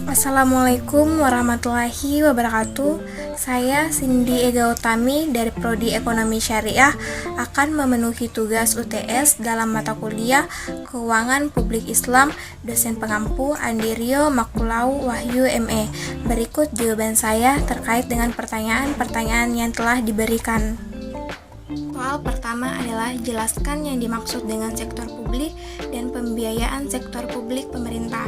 Assalamualaikum warahmatullahi wabarakatuh. Saya Cindy Ega Utami dari Prodi Ekonomi Syariah akan memenuhi tugas UTS dalam mata kuliah Keuangan Publik Islam, dosen pengampu Andirio Makulau Wahyu ME. Berikut jawaban saya terkait dengan pertanyaan-pertanyaan yang telah diberikan. Soal pertama adalah jelaskan yang dimaksud dengan sektor publik dan pembiayaan sektor publik pemerintah.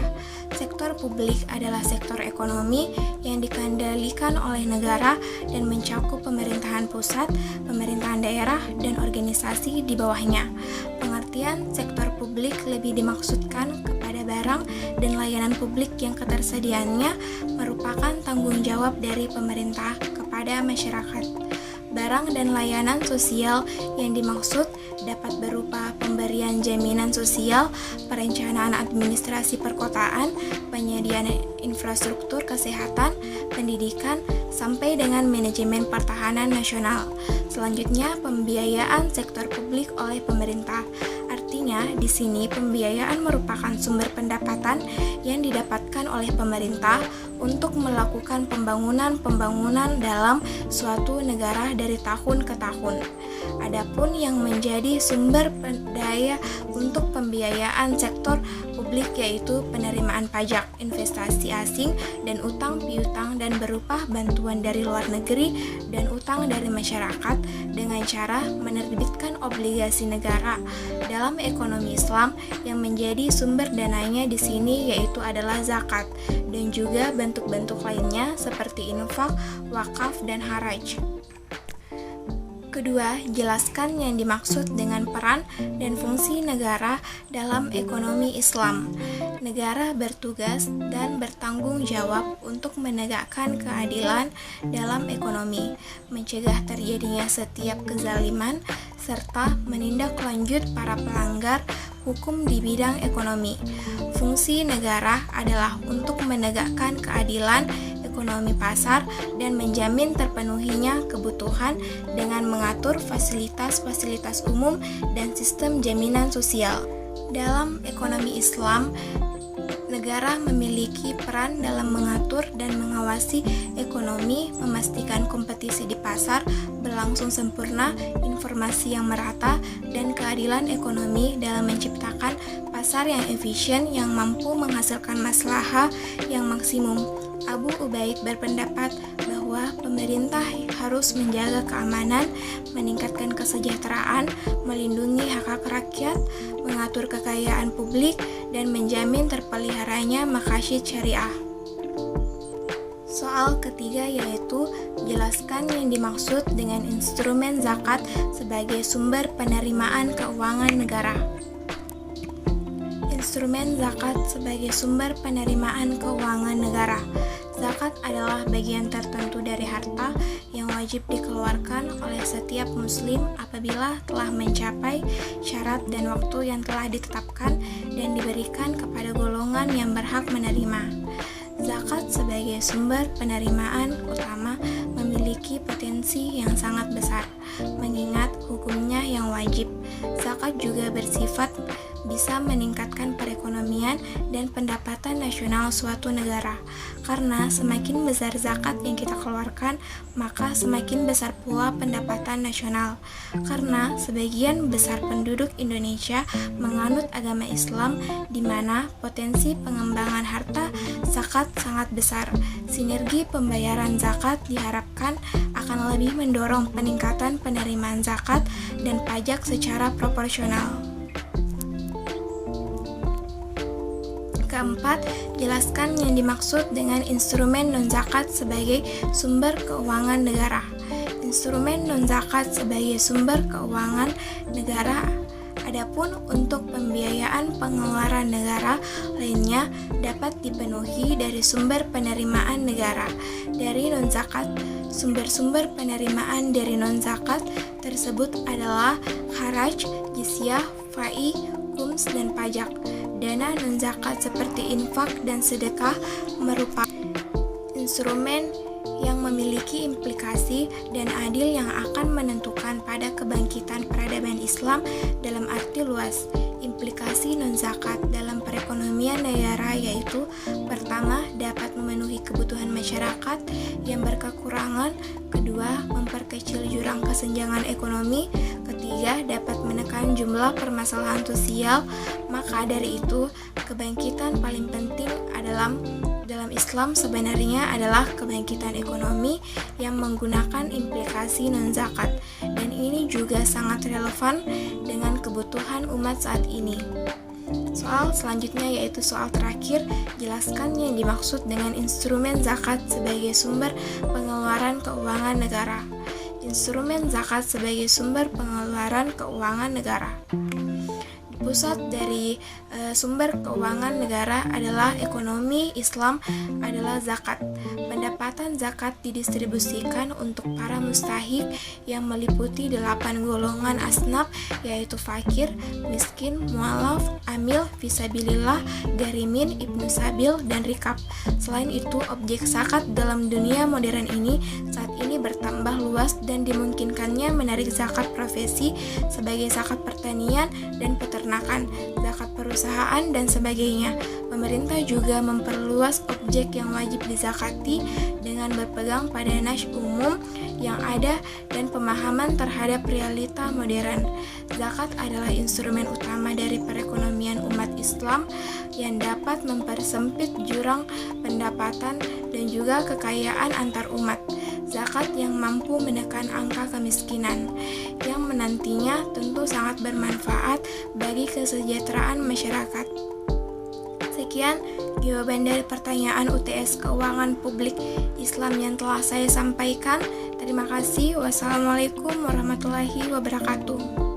Sektor publik adalah sektor ekonomi yang dikendalikan oleh negara dan mencakup pemerintahan pusat, pemerintahan daerah, dan organisasi di bawahnya. Pengertian sektor publik lebih dimaksudkan kepada barang dan layanan publik yang ketersediaannya merupakan tanggung jawab dari pemerintah kepada masyarakat. Barang dan layanan sosial yang dimaksud dapat berupa pemberian jaminan sosial, perencanaan administrasi perkotaan, penyediaan infrastruktur kesehatan, pendidikan, sampai dengan manajemen pertahanan nasional. Selanjutnya, pembiayaan sektor publik oleh pemerintah. Artinya, di sini pembiayaan merupakan sumber pendapatan yang didapatkan oleh pemerintah untuk melakukan pembangunan dalam suatu negara dari tahun ke tahun. Adapun yang menjadi sumber daya untuk pembiayaan sektor publik yaitu penerimaan pajak, investasi asing, dan utang piutang dan berupa bantuan dari luar negeri dan utang dari masyarakat dengan cara menerbitkan obligasi negara. Dalam ekonomi Islam yang menjadi sumber dananya di sini yaitu adalah zakat dan juga bentuk-bentuk lainnya seperti infak, wakaf, dan haraj. Kedua, jelaskan yang dimaksud dengan peran dan fungsi negara dalam ekonomi Islam. Negara bertugas dan bertanggung jawab untuk menegakkan keadilan dalam ekonomi, mencegah terjadinya setiap kezaliman, serta menindaklanjut para pelanggar hukum di bidang ekonomi. Fungsi negara adalah untuk menegakkan keadilan ekonomi pasar dan menjamin terpenuhinya kebutuhan dengan mengatur fasilitas-fasilitas umum dan sistem jaminan sosial. Dalam ekonomi Islam, negara memiliki peran dalam mengatur dan mengawasi ekonomi, memastikan kompetisi di pasar berlangsung sempurna, informasi yang merata, dan keadilan ekonomi dalam menciptakan pasar yang efisien yang mampu menghasilkan maslahah yang maksimum. Abu Ubaid berpendapat bahwa pemerintah harus menjaga keamanan, meningkatkan kesejahteraan, melindungi hak-hak rakyat, mengatur kekayaan publik, dan menjamin terpeliharanya maqasid syariah. Soal ketiga yaitu jelaskan yang dimaksud dengan instrumen zakat sebagai sumber penerimaan keuangan negara. Instrumen zakat sebagai sumber penerimaan keuangan negara. Zakat adalah bagian tertentu dari harta yang wajib dikeluarkan oleh setiap muslim apabila telah mencapai syarat dan waktu yang telah ditetapkan dan diberikan kepada golongan yang berhak menerima. Zakat sebagai sumber penerimaan utama memiliki potensi yang sangat besar, mengingat hukumnya yang wajib. Zakat juga bersifat bisa meningkatkan perekonomian dan pendapatan nasional suatu negara. Karena semakin besar zakat yang kita keluarkan, maka semakin besar pula pendapatan nasional. Karena sebagian besar penduduk Indonesia menganut agama Islam, di mana potensi pengembangan harta zakat sangat besar. Sinergi pembayaran zakat diharapkan akan lebih mendorong peningkatan penerimaan zakat dan pajak secara proporsional. Keempat, jelaskan yang dimaksud dengan instrumen non-zakat sebagai sumber keuangan negara. Instrumen non-zakat sebagai sumber keuangan negara. Adapun untuk pembiayaan pengeluaran negara lainnya dapat dipenuhi dari sumber penerimaan negara dari non-zakat. Sumber-sumber penerimaan dari non-zakat tersebut adalah haraj, jizyah, fai, khums, dan pajak. Dana non-zakat seperti infak dan sedekah merupakan instrumen yang memiliki implikasi dan adil yang akan menentukan pada kebangkitan peradaban Islam dalam arti luas. Implikasi non-zakat dalam perekonomian negara yaitu: pertama, dapat memenuhi kebutuhan masyarakat yang berkekurangan; kedua, memperkecil jurang kesenjangan ekonomi; ketiga, dapat menekan jumlah permasalahan sosial. Maka dari itu, kebangkitan paling penting dalam Islam sebenarnya adalah kebangkitan ekonomi yang menggunakan implikasi non-zakat, dan ini juga sangat relevan dengan kebutuhan umat saat ini. Soal selanjutnya yaitu soal terakhir, jelaskan yang dimaksud dengan instrumen zakat sebagai sumber pengeluaran keuangan negara. Instrumen zakat sebagai sumber pengeluaran keuangan negara. Pusat dari sumber keuangan negara adalah ekonomi Islam adalah zakat. Pendapatan zakat didistribusikan untuk para mustahik yang meliputi 8 golongan asnaf, yaitu fakir, miskin, mu'alaf, amil, fisabilillah, garimin, ibnu sabil, dan rikab. Selain itu, objek zakat dalam dunia modern ini saat ini bertambah luas dan dimungkinkannya menarik zakat profesi sebagai zakat pertanian dan peternakan, zakat perusahaan, dan sebagainya. Pemerintah juga memperluas objek yang wajib dizakati dengan berpegang pada nas umum yang ada dan pemahaman terhadap realita modern. Zakat adalah instrumen utama dari perekonomian umat Islam yang dapat mempersempit jurang pendapatan dan juga kekayaan antar umat. Zakat yang mampu menekan angka kemiskinan, yang menantinya tentu sangat bermanfaat bagi kesejahteraan masyarakat. Sekian jawaban dari pertanyaan UTS Keuangan Publik Islam yang telah saya sampaikan. Terima kasih. Wassalamualaikum warahmatullahi wabarakatuh.